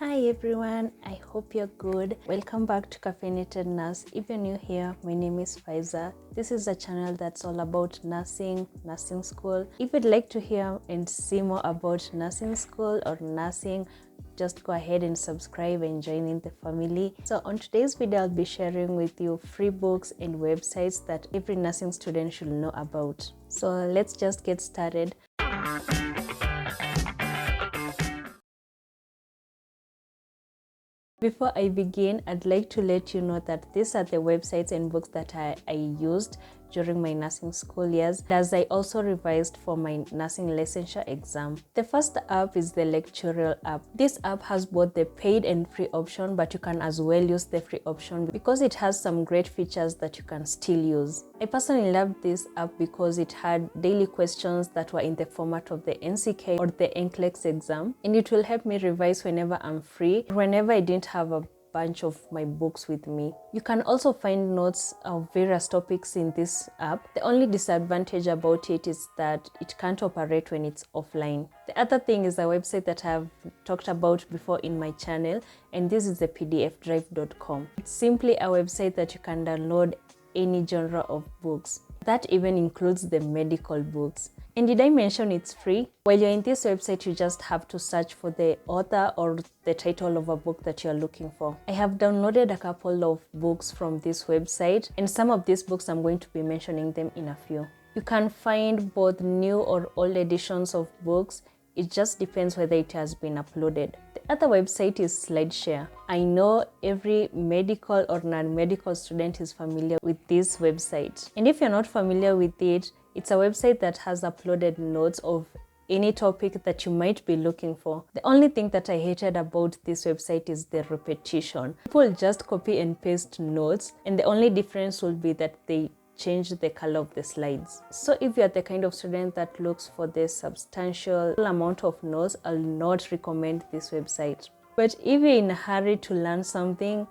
Hi everyone, I hope you're good. Welcome back to Caffeinated Nurse. If you're new here, my name is Faiza. This is a channel that's all about nursing school. If you'd like to hear and see more about nursing school or nursing, just go ahead and subscribe and join in the family. So on today's video, I'll be sharing with you free books and websites that every nursing student should know about. So let's just get started. Before I begin, I'd like to let you know that these are the websites and books that I used during my nursing school years, as I also revised for my nursing licensure exam. The first app is the Lectural app. This app has both the paid and free option, but you can as well use the free option because it has some great features that you can still use. I personally loved this app because it had daily questions that were in the format of the NCK or the NCLEX exam, and it will help me revise whenever I'm free, whenever I didn't have a bunch of my books with me. You can also find notes of various topics in this app. The only disadvantage about it is that it can't operate when it's offline. The other thing is a website that I've talked about before in my channel, and this is the pdfdrive.com. It's simply a website that you can download any genre of books. That even includes the medical books. And did I mention it's free? While you're in this website, you just have to search for the author or the title of a book that you're looking for. I have downloaded a couple of books from this website, and some of these books I'm going to be mentioning them in a few. You can find both new or old editions of books. It just depends whether it has been uploaded. The other website is Slideshare. I know every medical or non-medical student is familiar with this website. And if you're not familiar with it, it's a website that has uploaded notes of any topic that you might be looking for. The only thing that I hated about this website is the repetition. People just copy and paste notes, and the only difference will be that they change the color of the slides. So if you're the kind of student that looks for the substantial amount of notes, I'll not recommend this website. But if you're in a hurry to learn something,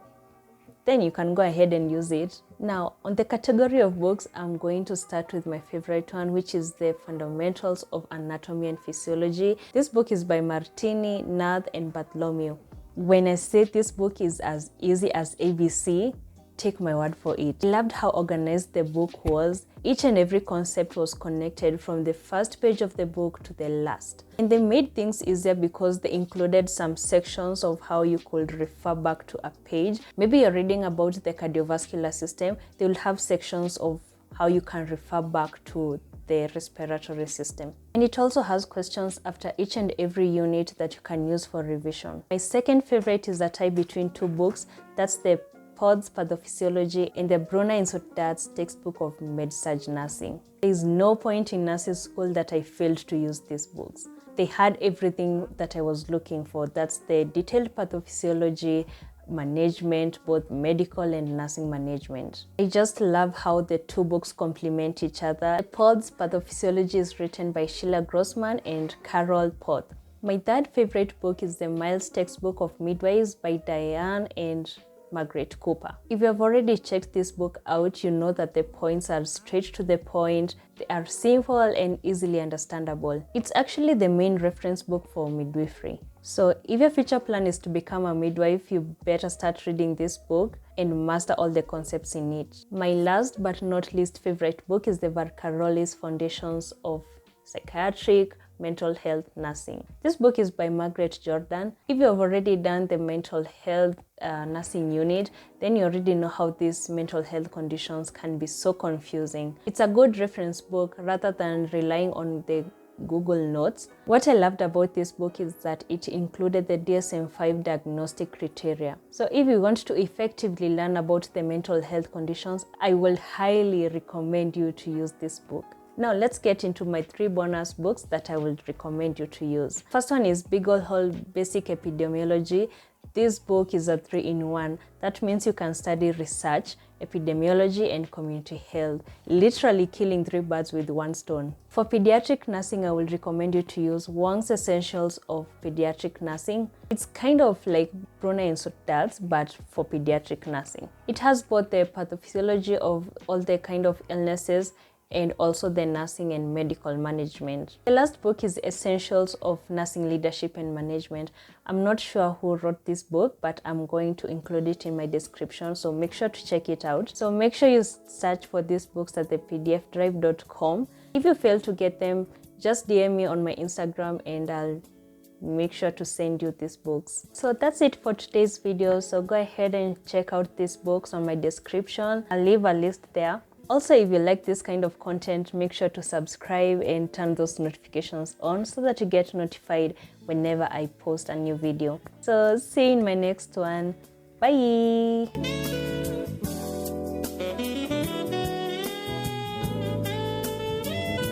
then you can go ahead and use it. Now, on the category of books, I'm going to start with my favorite one, which is the Fundamentals of Anatomy and Physiology. This book is by Martini, Nath, and Bartholomew. When I say this book is as easy as ABC, take my word for it. I loved how organized the book was. Each and every concept was connected from the first page of the book to the last. And they made things easier because they included some sections of how you could refer back to a page. Maybe you're reading about the cardiovascular system, they will have sections of how you can refer back to the respiratory system. And it also has questions after each and every unit that you can use for revision. My second favorite is a tie between two books. That's the Pod's Pathophysiology and the Brunner Institute's textbook of Med-Surg Nursing. There is no point in nursing school that I failed to use these books. They had everything that I was looking for. That's the detailed pathophysiology, management, both medical and nursing management. I just love how the two books complement each other. Pod's Pathophysiology is written by Sheila Grossman and Carol Poth. My third favorite book is the Miles Textbook of Midwives by Diane and Margaret Cooper. If you have already checked this book out, you know that the points are straight to the point, they are simple and easily understandable. It's actually the main reference book for midwifery. So if your future plan is to become a midwife, you better start reading this book and master all the concepts in it. My last but not least favorite book is the Varkarolis Foundations of Psychiatric, Mental Health Nursing. This book is by Margaret Jordan. If you have already done the mental health nursing unit, then you already know how these mental health conditions can be so confusing. It's a good reference book rather than relying on the Google Notes. What I loved about this book is that it included the DSM-5 diagnostic criteria. So if you want to effectively learn about the mental health conditions, I will highly recommend you to use this book. Now let's get into my 3 bonus books that I would recommend you to use. First one is Beagle Hall Basic Epidemiology. This book is a 3-in-1. That means you can study research, epidemiology, and community health, literally killing 3 birds with 1 stone. For pediatric nursing, I will recommend you to use Wong's Essentials of Pediatric Nursing. It's kind of like Brunner Institute's, but for pediatric nursing. It has both the pathophysiology of all the kind of illnesses and also the nursing and medical management. The last book is Essentials of Nursing Leadership and Management. I'm not sure who wrote this book, but I'm going to include it in my description, so make sure to check it out. So make sure you search for these books at thepdfdrive.com. If you fail to get them, just DM me on my Instagram and I'll make sure to send you these books. So that's it for today's video. So go ahead and check out these books on my description. I'll leave a list there. Also, if you like this kind of content, make sure to subscribe and turn those notifications on so that you get notified whenever I post a new video. So see you in my next one. Bye.